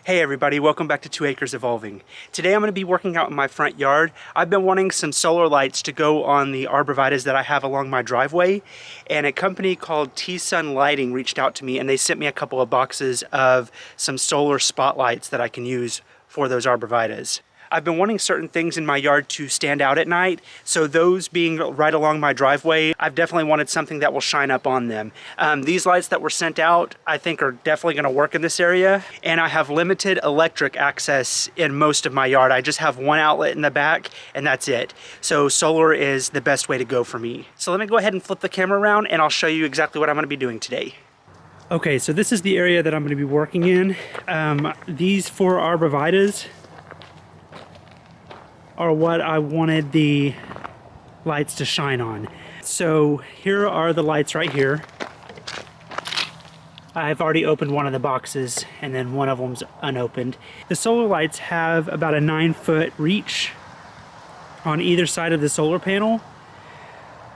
Hey everybody, welcome back to 2 Acres Evolving. Today I'm going to be working out in my front yard. I've been wanting some solar lights to go on the Arborvitaes that I have along my driveway, and a company called TSun Lighting reached out to me and they sent me a couple of boxes of some solar spotlights that I can use for those Arborvitaes. I've been wanting certain things in my yard to stand out at night, so those being right along my driveway, I've definitely wanted something that will shine up on them. These lights that were sent out, I think are definitely going to work in this area, and I have limited electric access in most of my yard. I just have one outlet in the back, and that's it. So solar is the best way to go for me. So let me go ahead and flip the camera around, and I'll show you exactly what I'm going to be doing today. Okay, so this is the area that I'm going to be working in. These 4 Arborvitaes are what I wanted the lights to shine on. So here are the lights right here. I've already opened one of the boxes and then one of them's unopened. The solar lights have about a 9-foot reach on either side of the solar panel.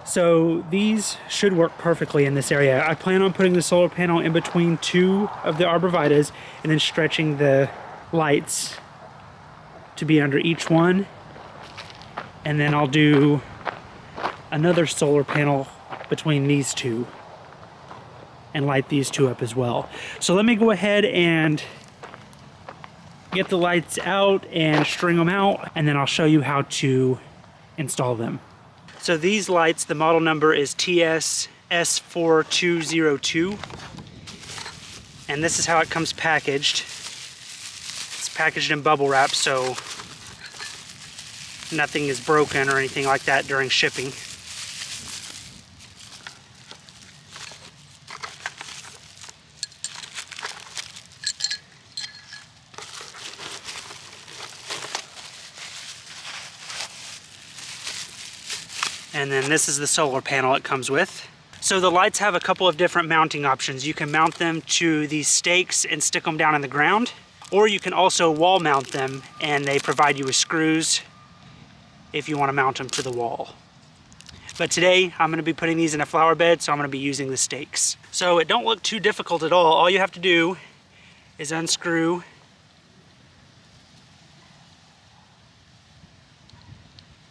So these should work perfectly in this area. I plan on putting the solar panel in between 2 of the Arborvitaes and then stretching the lights to be under each one. And then I'll do another solar panel between these 2 and light these 2 up as well. So let me go ahead and get the lights out and string them out, and then I'll show you how to install them. So these lights, the model number is TS-S4202, and this is how it comes packaged. It's packaged in bubble wrap, so nothing is broken or anything like that during shipping. And then this is the solar panel it comes with. So the lights have a couple of different mounting options. You can mount them to these stakes and stick them down in the ground, or you can also wall mount them and they provide you with screws if you want to mount them to the wall. But today I'm going to be putting these in a flower bed, so I'm going to be using the stakes. So it don't look too difficult at all. All you have to do is unscrew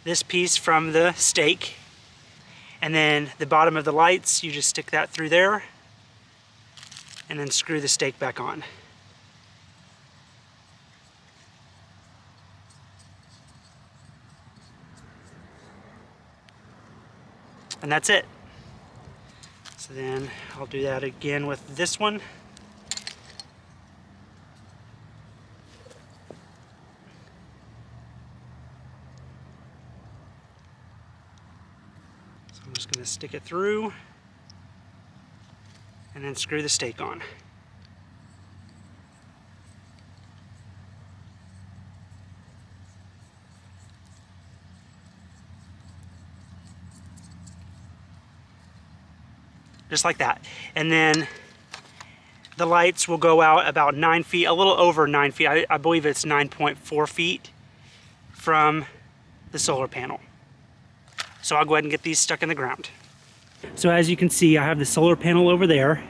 this piece from the stake, and then the bottom of the lights, you just stick that through there and then screw the stake back on. And that's it. So then I'll do that again with this one. So I'm just going to stick it through and then screw the stake on. Just like that. And then the lights will go out about 9 feet, a little over 9 feet. I believe it's 9.4 feet from the solar panel. So I'll go ahead and get these stuck in the ground. So as you can see, I have the solar panel over there,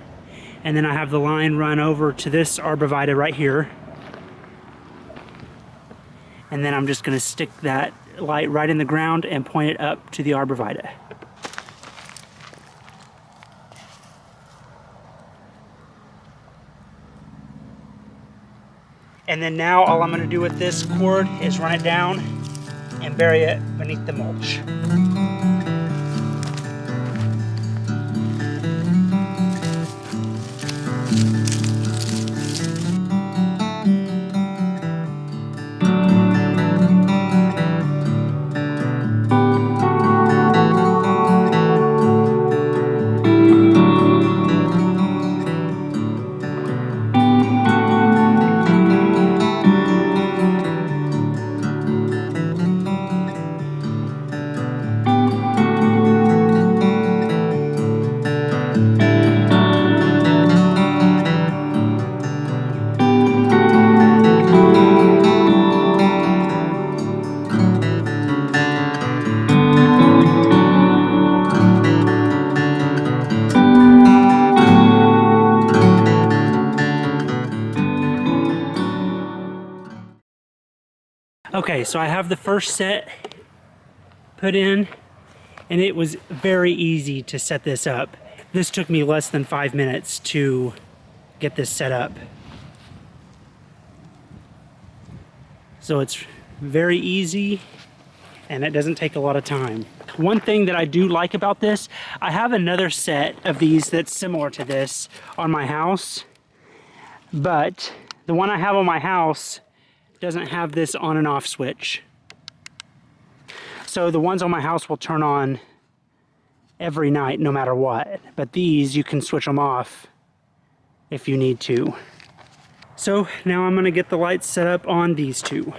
and then I have the line run over to this Arborvitae right here. And then I'm just going to stick that light right in the ground and point it up to the Arborvitae. And then now all I'm going to do with this cord is run it down and bury it beneath the mulch. Okay, so I have the first set put in, and it was very easy to set this up. This took me less than 5 minutes to get this set up. So it's very easy, and it doesn't take a lot of time. One thing that I do like about this, I have another set of these that's similar to this on my house, but the one I have on my house doesn't have this on and off switch. So the ones on my house will turn on every night no matter what, but these you can switch them off if you need to. So now I'm gonna get the lights set up on these two.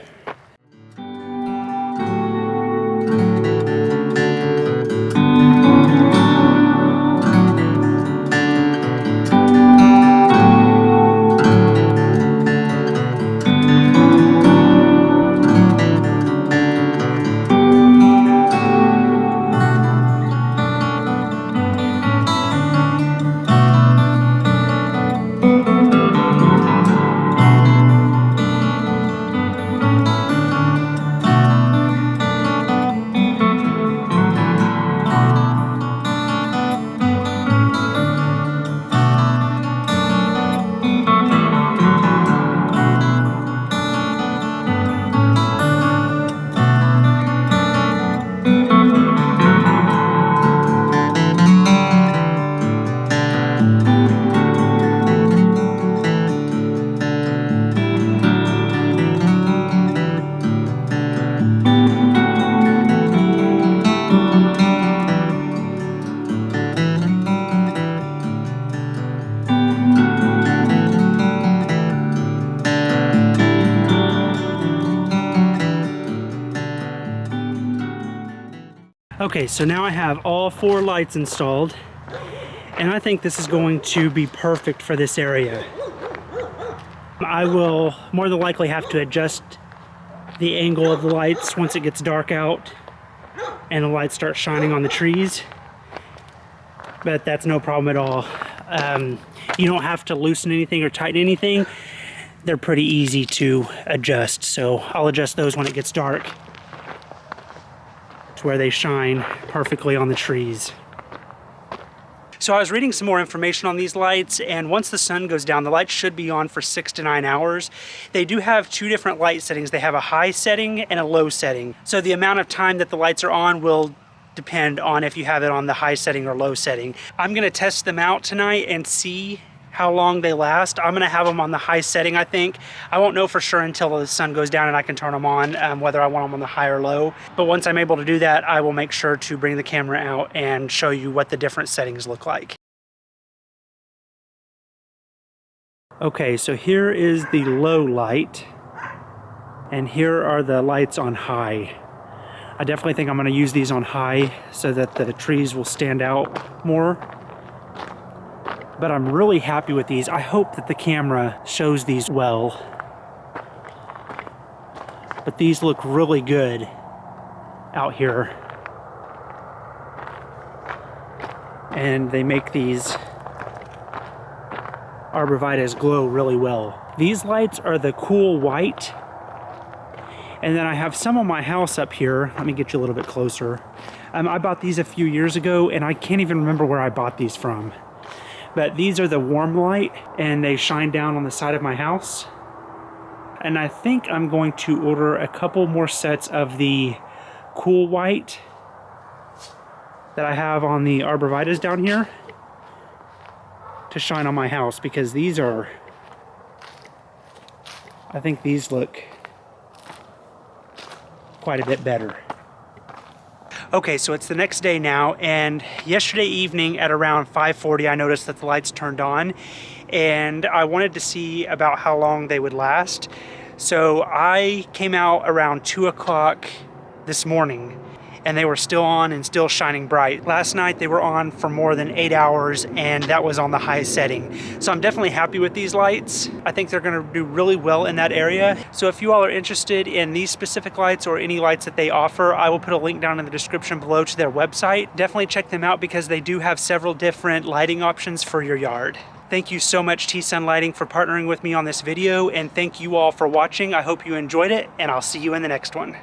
Okay, so now I have all 4 lights installed, and I think this is going to be perfect for this area. I will more than likely have to adjust the angle of the lights once it gets dark out and the lights start shining on the trees, but that's no problem at all. You don't have to loosen anything or tighten anything. They're pretty easy to adjust, so I'll adjust those when it gets dark to where they shine perfectly on the trees. So I was reading some more information on these lights, and once the sun goes down, the lights should be on for 6 to 9 hours. They do have 2 different light settings. They have a high setting and a low setting. So the amount of time that the lights are on will depend on if you have it on the high setting or low setting. I'm gonna test them out tonight and see how long they last. I'm gonna have them on the high setting, I think. I won't know for sure until the sun goes down and I can turn them on, whether I want them on the high or low. But once I'm able to do that, I will make sure to bring the camera out and show you what the different settings look like. Okay, so here is the low light, and here are the lights on high. I definitely think I'm gonna use these on high so that the trees will stand out more. But I'm really happy with these. I hope that the camera shows these well. But these look really good out here. And they make these Arborvitaes glow really well. These lights are the cool white. And then I have some on my house up here. Let me get you a little bit closer. I bought these a few years ago, and I can't even remember where I bought these from. But these are the warm light, and they shine down on the side of my house. And I think I'm going to order a couple more sets of the cool white that I have on the Arborvitaes down here to shine on my house, because these are, I think these look quite a bit better. Okay, so it's the next day now, and yesterday evening at around 5:40, I noticed that the lights turned on, and I wanted to see about how long they would last. So I came out around 2 o'clock this morning, and they were still on and still shining bright. Last night they were on for more than 8 hours, and that was on the high setting. So I'm definitely happy with these lights. I think they're gonna do really well in that area. So if you all are interested in these specific lights or any lights that they offer, I will put a link down in the description below to their website. Definitely check them out because they do have several different lighting options for your yard. Thank you so much, TSun Lighting, for partnering with me on this video, and thank you all for watching. I hope you enjoyed it, and I'll see you in the next one.